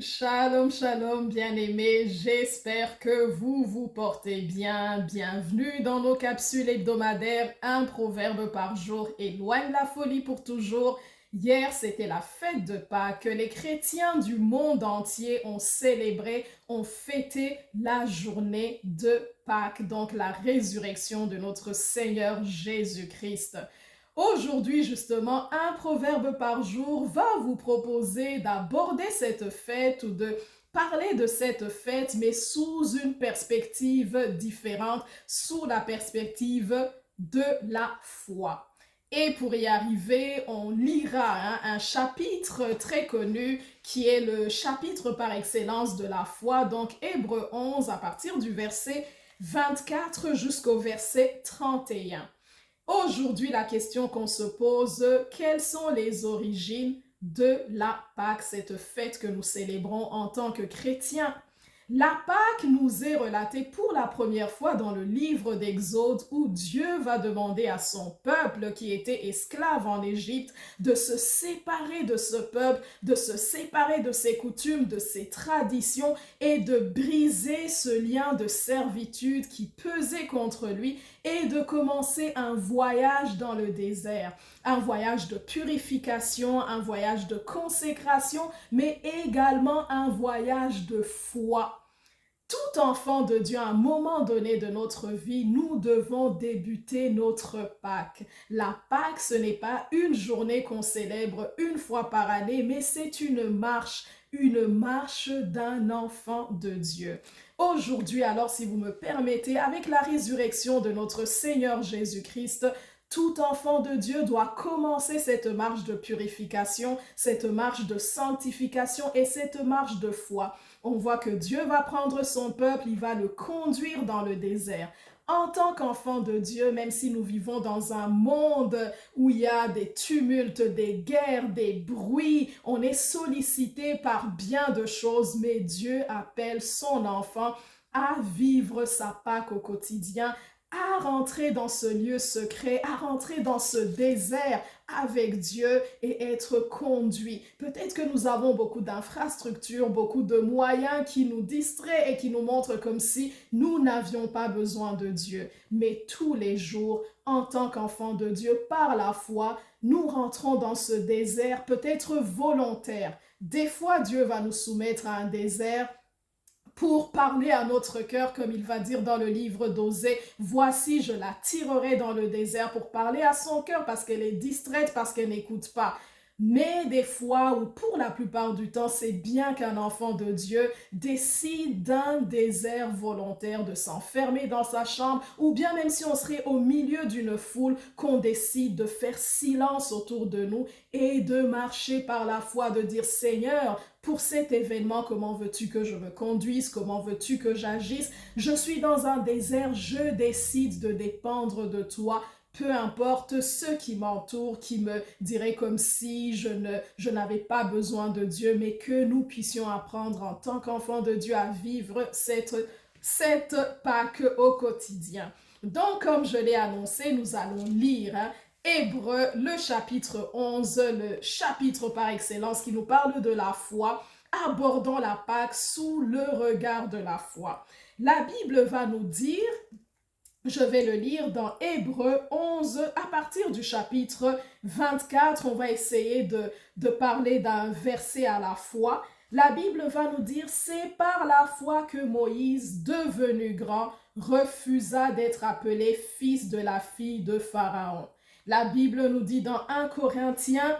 Shalom, shalom, bien-aimés, j'espère que vous vous portez bien. Bienvenue dans nos capsules hebdomadaires, un proverbe par jour, éloigne la folie pour toujours. Hier, c'était la fête de Pâques que les chrétiens du monde entier ont célébré, ont fêté la journée de Pâques, donc la résurrection de notre Seigneur Jésus-Christ. Aujourd'hui, justement, un proverbe par jour va vous proposer d'aborder cette fête ou de parler de cette fête, mais sous une perspective différente, sous la perspective de la foi. Et pour y arriver, on lira un chapitre très connu qui est le chapitre par excellence de la foi, donc Hébreux 11 à partir du verset 24 jusqu'au verset 31. Aujourd'hui, la question qu'on se pose, quelles sont les origines de la Pâque, cette fête que nous célébrons en tant que chrétiens? La Pâque nous est relatée pour la première fois dans le livre d'Exode où Dieu va demander à son peuple qui était esclave en Égypte de se séparer de ce peuple, de se séparer de ses coutumes, de ses traditions et de briser ce lien de servitude qui pesait contre lui et de commencer un voyage dans le désert, un voyage de purification, un voyage de consécration, mais également un voyage de foi. Tout enfant de Dieu, à un moment donné de notre vie, nous devons débuter notre Pâques. La Pâques, ce n'est pas une journée qu'on célèbre une fois par année, mais c'est une marche d'un enfant de Dieu. Aujourd'hui, alors, si vous me permettez, avec la résurrection de notre Seigneur Jésus-Christ, tout enfant de Dieu doit commencer cette marche de purification, cette marche de sanctification et cette marche de foi. On voit que Dieu va prendre son peuple, il va le conduire dans le désert. En tant qu'enfant de Dieu, même si nous vivons dans un monde où il y a des tumultes, des guerres, des bruits, on est sollicité par bien de choses, mais Dieu appelle son enfant à vivre sa Pâque au quotidien, à rentrer dans ce lieu secret, à rentrer dans ce désert avec Dieu et être conduit. Peut-être que nous avons beaucoup d'infrastructures, beaucoup de moyens qui nous distraient et qui nous montrent comme si nous n'avions pas besoin de Dieu. Mais tous les jours, en tant qu'enfants de Dieu, par la foi, nous rentrons dans ce désert peut-être volontaire. Des fois, Dieu va nous soumettre à un désert pour parler à notre cœur, comme il va dire dans le livre d'Osée, voici, je la tirerai dans le désert pour parler à son cœur parce qu'elle est distraite, parce qu'elle n'écoute pas. Mais des fois, ou pour la plupart du temps, c'est bien qu'un enfant de Dieu décide d'un désert volontaire, de s'enfermer dans sa chambre, ou bien même si on serait au milieu d'une foule, qu'on décide de faire silence autour de nous et de marcher par la foi, de dire Seigneur, pour cet événement, comment veux-tu que je me conduise? Comment veux-tu que j'agisse? Je suis dans un désert, je décide de dépendre de toi. Peu importe ce qui m'entoure, qui me dirait comme si je n'avais pas besoin de Dieu, mais que nous puissions apprendre en tant qu'enfants de Dieu à vivre cette Pâque au quotidien. Donc, comme je l'ai annoncé, nous allons lire Hébreux, le chapitre 11, le chapitre par excellence qui nous parle de la foi, abordons la Pâque sous le regard de la foi. La Bible va nous dire, je vais le lire dans Hébreux 11, à partir du chapitre 24, on va essayer de parler d'un verset à la fois. La Bible va nous dire, c'est par la foi que Moïse, devenu grand, refusa d'être appelé fils de la fille de Pharaon. La Bible nous dit dans 1 Corinthiens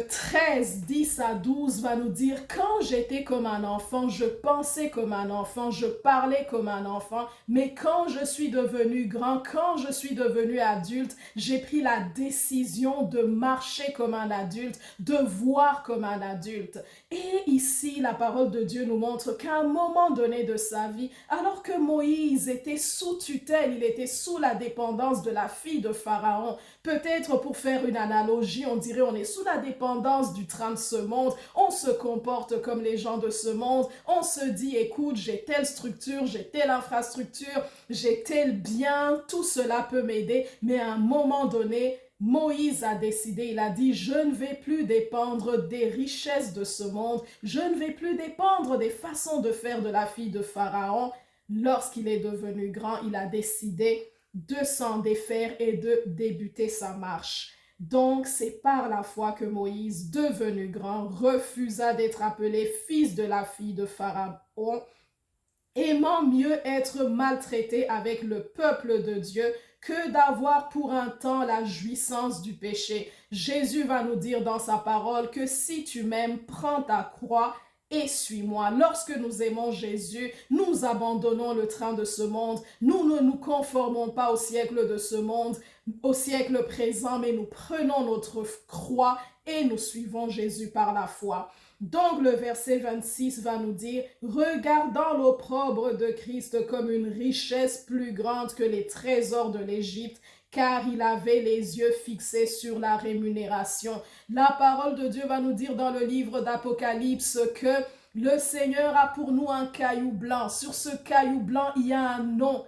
13, 10 à 12 va nous dire, quand j'étais comme un enfant, je pensais comme un enfant, je parlais comme un enfant, mais quand je suis devenu grand, quand je suis devenu adulte, j'ai pris la décision de marcher comme un adulte, de voir comme un adulte. Et ici, la parole de Dieu nous montre qu'à un moment donné de sa vie, alors que Moïse était sous tutelle, il était sous la dépendance de la fille de Pharaon, peut-être pour faire une analogie, on dirait on est sous la dépendance du train de ce monde, on se comporte comme les gens de ce monde, on se dit écoute, j'ai telle structure, j'ai telle infrastructure, j'ai tel bien, tout cela peut m'aider, mais à un moment donné, Moïse a décidé, il a dit, je ne vais plus dépendre des richesses de ce monde, je ne vais plus dépendre des façons de faire de la fille de Pharaon. Lorsqu'il est devenu grand, il a décidé de s'en défaire et de débuter sa marche. Donc, c'est par la foi que Moïse, devenu grand, refusa d'être appelé fils de la fille de Pharaon, aimant mieux être maltraité avec le peuple de Dieu que d'avoir pour un temps la jouissance du péché. Jésus va nous dire dans sa parole que si tu m'aimes, prends ta croix et suis-moi. Lorsque nous aimons Jésus, nous abandonnons le train de ce monde. Nous ne nous conformons pas au siècle de ce monde, au siècle présent, mais nous prenons notre croix et nous suivons Jésus par la foi. Donc le verset 26 va nous dire, regardant l'opprobre de Christ comme une richesse plus grande que les trésors de l'Égypte, car il avait les yeux fixés sur la rémunération. La parole de Dieu va nous dire dans le livre d'Apocalypse que le Seigneur a pour nous un caillou blanc. Sur ce caillou blanc, il y a un nom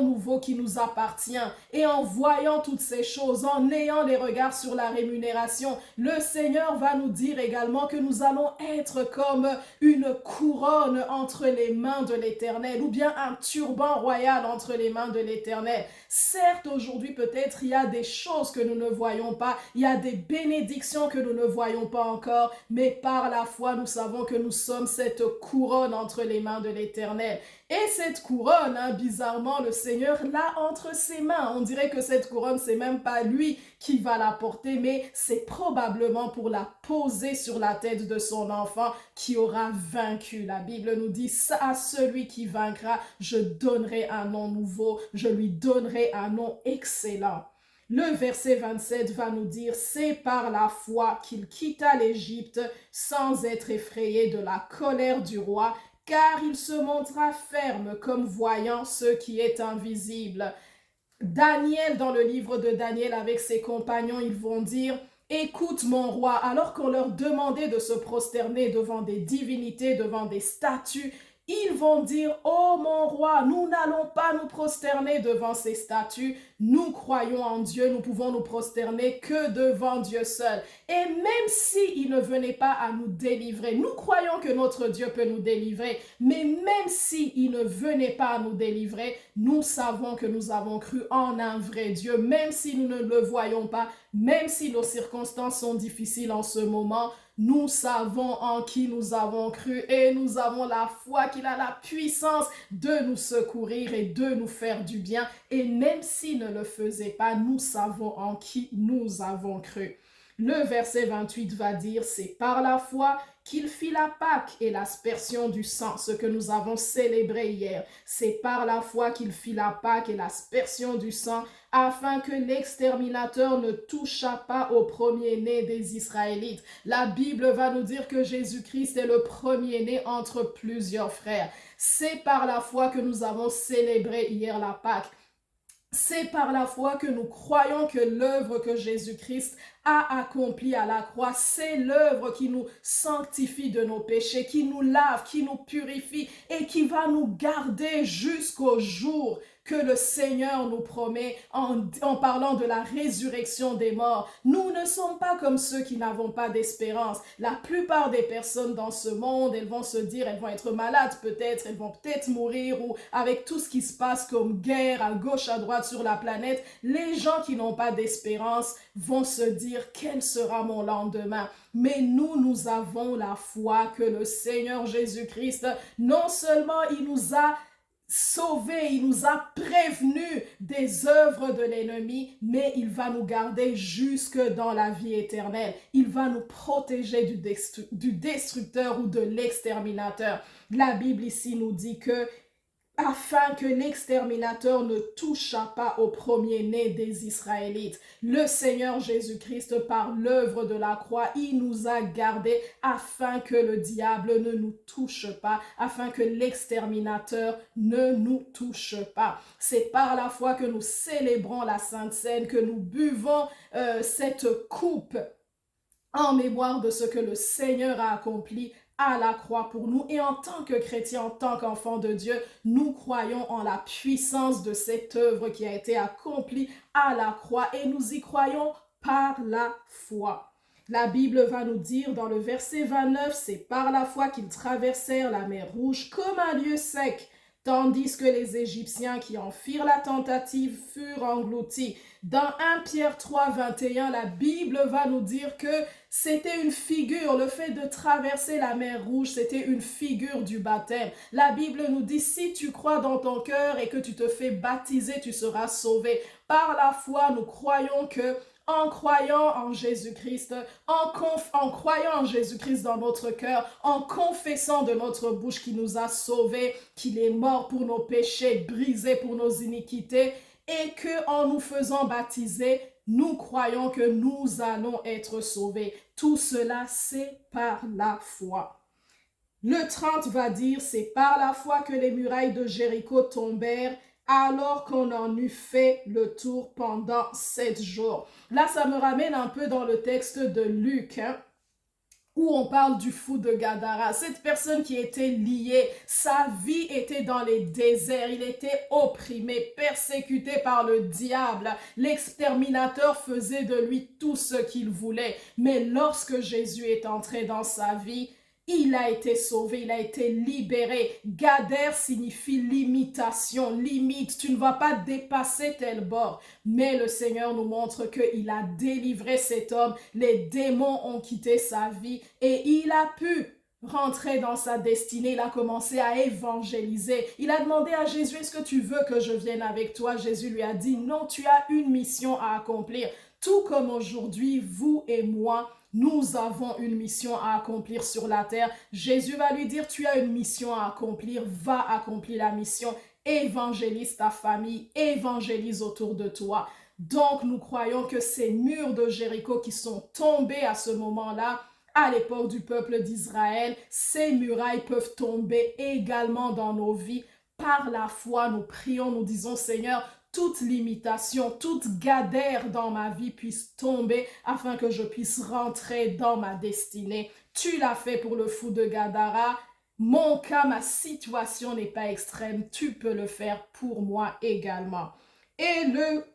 nouveau qui nous appartient. Et en voyant toutes ces choses, en ayant les regards sur la rémunération, le Seigneur va nous dire également que nous allons être comme une couronne entre les mains de l'Éternel, ou bien un turban royal entre les mains de l'Éternel. Certes, aujourd'hui, peut-être, il y a des choses que nous ne voyons pas, il y a des bénédictions que nous ne voyons pas encore, mais par la foi, nous savons que nous sommes cette couronne entre les mains de l'Éternel. Et cette couronne, bizarrement, le Seigneur l'a entre ses mains. On dirait que cette couronne, c'est même pas lui qui va la porter, mais c'est probablement pour la poser sur la tête de son enfant qui aura vaincu. La Bible nous dit, à celui qui vaincra, je donnerai un nom nouveau, je lui donnerai un nom excellent. Le verset 27 va nous dire, c'est par la foi qu'il quitta l'Égypte sans être effrayé de la colère du roi, car il se montra ferme comme voyant ce qui est invisible. Daniel, dans le livre de Daniel, avec ses compagnons, ils vont dire, écoute mon roi, alors qu'on leur demandait de se prosterner devant des divinités, devant des statues, ils vont dire, oh mon roi, nous n'allons pas nous prosterner devant ces statues, nous croyons en Dieu, nous pouvons nous prosterner que devant Dieu seul. Et même s'il ne venait pas à nous délivrer, nous croyons que notre Dieu peut nous délivrer, mais même s'il ne venait pas à nous délivrer, nous savons que nous avons cru en un vrai Dieu, même si nous ne le voyons pas, même si nos circonstances sont difficiles en ce moment, nous savons en qui nous avons cru et nous avons la foi qu'il a la puissance de nous secourir et de nous faire du bien. Et même s'il ne le faisait pas, nous savons en qui nous avons cru. Le verset 28 va dire, c'est par la foi qu'il fit la Pâque et l'aspersion du sang, ce que nous avons célébré hier. C'est par la foi qu'il fit la Pâque et l'aspersion du sang, afin que l'exterminateur ne touchât pas au premier-né des Israélites. La Bible va nous dire que Jésus-Christ est le premier-né entre plusieurs frères. C'est par la foi que nous avons célébré hier la Pâque. C'est par la foi que nous croyons que l'œuvre que Jésus-Christ a accomplie à la croix, c'est l'œuvre qui nous sanctifie de nos péchés, qui nous lave, qui nous purifie et qui va nous garder jusqu'au jour que le Seigneur nous promet en parlant de la résurrection des morts. Nous ne sommes pas comme ceux qui n'avons pas d'espérance. La plupart des personnes dans ce monde, elles vont se dire, elles vont être malades peut-être, elles vont peut-être mourir, ou avec tout ce qui se passe comme guerre à gauche, à droite sur la planète, les gens qui n'ont pas d'espérance vont se dire, quel sera mon lendemain? Mais nous avons la foi que le Seigneur Jésus-Christ, non seulement il nous a sauvés, il nous a prévenus des œuvres de l'ennemi, mais il va nous garder jusque dans la vie éternelle. Il va nous protéger du destructeur ou de l'exterminateur. La Bible ici nous dit que afin que l'exterminateur ne touchât pas au premier-né des Israélites. Le Seigneur Jésus-Christ, par l'œuvre de la croix, il nous a gardés afin que le diable ne nous touche pas, afin que l'exterminateur ne nous touche pas. C'est par la foi que nous célébrons la Sainte Seine, que nous buvons cette coupe en mémoire de ce que le Seigneur a accompli à la croix pour nous. Et en tant que chrétiens, en tant qu'enfants de Dieu, nous croyons en la puissance de cette œuvre qui a été accomplie à la croix et nous y croyons par la foi. La Bible va nous dire dans le verset 29, c'est par la foi qu'ils traversèrent la mer Rouge comme un lieu sec, tandis que les Égyptiens qui en firent la tentative furent engloutis. Dans 1 Pierre 3, 21, la Bible va nous dire que c'était une figure, le fait de traverser la mer Rouge, c'était une figure du baptême. La Bible nous dit, si tu crois dans ton cœur et que tu te fais baptiser, tu seras sauvé. Par la foi, nous croyons que en croyant en Jésus-Christ, en croyant en Jésus-Christ dans notre cœur, en confessant de notre bouche qu'il nous a sauvés, qu'il est mort pour nos péchés, brisé pour nos iniquités, et que en nous faisant baptiser, nous croyons que nous allons être sauvés. Tout cela, c'est par la foi. Le 30 va dire, c'est par la foi que les murailles de Jéricho tombèrent, alors qu'on en eut fait le tour pendant 7 jours. Là, ça me ramène un peu dans le texte de Luc, où on parle du fou de Gadara. Cette personne qui était liée, sa vie était dans les déserts, il était opprimé, persécuté par le diable. L'exterminateur faisait de lui tout ce qu'il voulait. Mais lorsque Jésus est entré dans sa vie, il a été sauvé, il a été libéré. Gader signifie limitation, limite. Tu ne vas pas dépasser tel bord. Mais le Seigneur nous montre qu'il a délivré cet homme. Les démons ont quitté sa vie et il a pu rentrer dans sa destinée. Il a commencé à évangéliser. Il a demandé à Jésus, est-ce que tu veux que je vienne avec toi? Jésus lui a dit, non, tu as une mission à accomplir. Tout comme aujourd'hui, vous et moi, nous avons une mission à accomplir sur la terre. Jésus va lui dire, tu as une mission à accomplir, va accomplir la mission. Évangélise ta famille, évangélise autour de toi. Donc, nous croyons que ces murs de Jéricho qui sont tombés à ce moment-là, à l'époque du peuple d'Israël, ces murailles peuvent tomber également dans nos vies. Par la foi, nous prions, nous disons, Seigneur, toute limitation, toute gadère dans ma vie puisse tomber afin que je puisse rentrer dans ma destinée. Tu l'as fait pour le fou de Gadara. Mon cas, ma situation n'est pas extrême. Tu peux le faire pour moi également. Et le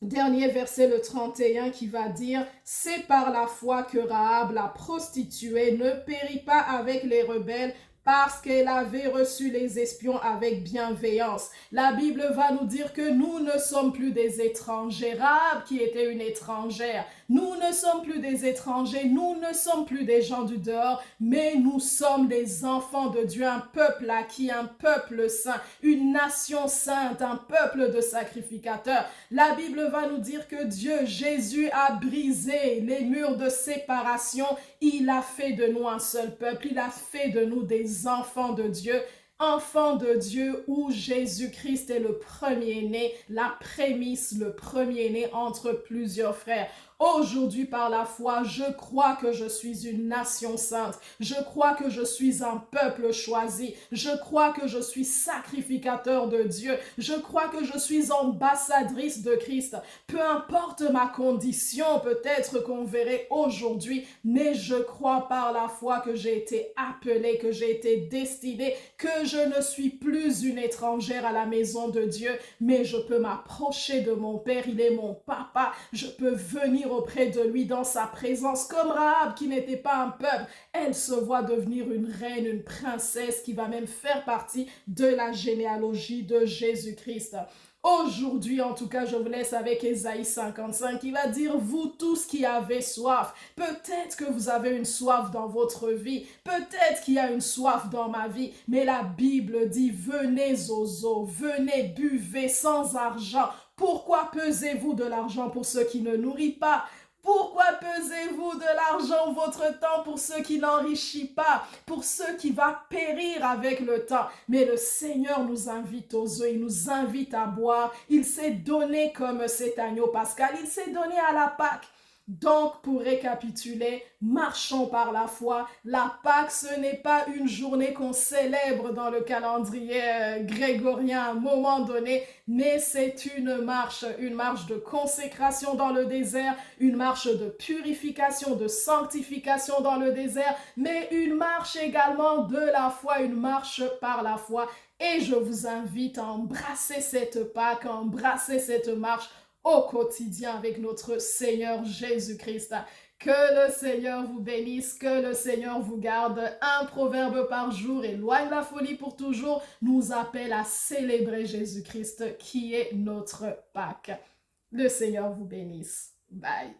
dernier verset, le 31, qui va dire, c'est par la foi que Rahab, la prostituée, ne périt pas avec les rebelles, parce qu'elle avait reçu les espions avec bienveillance. La Bible va nous dire que nous ne sommes plus des étrangers. Rahab qui était une étrangère. Nous ne sommes plus des étrangers, nous ne sommes plus des gens du dehors, mais nous sommes des enfants de Dieu, un peuple acquis, un peuple saint, une nation sainte, un peuple de sacrificateurs. La Bible va nous dire que Dieu, Jésus, a brisé les murs de séparation. Il a fait de nous un seul peuple, il a fait de nous des enfants de Dieu. Enfant de Dieu où Jésus-Christ est le premier-né, la prémisse, le premier-né entre plusieurs frères. Aujourd'hui, par la foi, je crois que je suis une nation sainte. Je crois que je suis un peuple choisi. Je crois que je suis sacrificateur de Dieu. Je crois que je suis ambassadrice de Christ. Peu importe ma condition, peut-être qu'on verrait aujourd'hui, mais je crois par la foi que j'ai été appelée, que j'ai été destinée, que je ne suis plus une étrangère à la maison de Dieu, mais je peux m'approcher de mon Père. Il est mon papa. Je peux venir auprès de lui dans sa présence, comme Rahab qui n'était pas un peuple. Elle se voit devenir une reine, une princesse qui va même faire partie de la généalogie de Jésus-Christ. Aujourd'hui, en tout cas, je vous laisse avec Ésaïe 55 qui va dire, vous tous qui avez soif, peut-être que vous avez une soif dans votre vie, peut-être qu'il y a une soif dans ma vie, mais la Bible dit, venez aux eaux, venez, buvez sans argent. Pourquoi pesez-vous de l'argent pour ceux qui ne nourrissent pas? Pourquoi pesez-vous de l'argent, votre temps, pour ceux qui n'enrichissent pas, pour ceux qui vont périr avec le temps? Mais le Seigneur nous invite aux eaux, il nous invite à boire. Il s'est donné comme cet agneau pascal, il s'est donné à la Pâque. Donc, pour récapituler, marchons par la foi. La Pâque, ce n'est pas une journée qu'on célèbre dans le calendrier grégorien à un moment donné, mais c'est une marche de consécration dans le désert, une marche de purification, de sanctification dans le désert, mais une marche également de la foi, une marche par la foi. Et je vous invite à embrasser cette Pâque, à embrasser cette marche au quotidien avec notre Seigneur Jésus-Christ. Que le Seigneur vous bénisse, que le Seigneur vous garde. Un proverbe par jour, éloigne la folie pour toujours, nous appelle à célébrer Jésus-Christ qui est notre Pâque. Le Seigneur vous bénisse. Bye.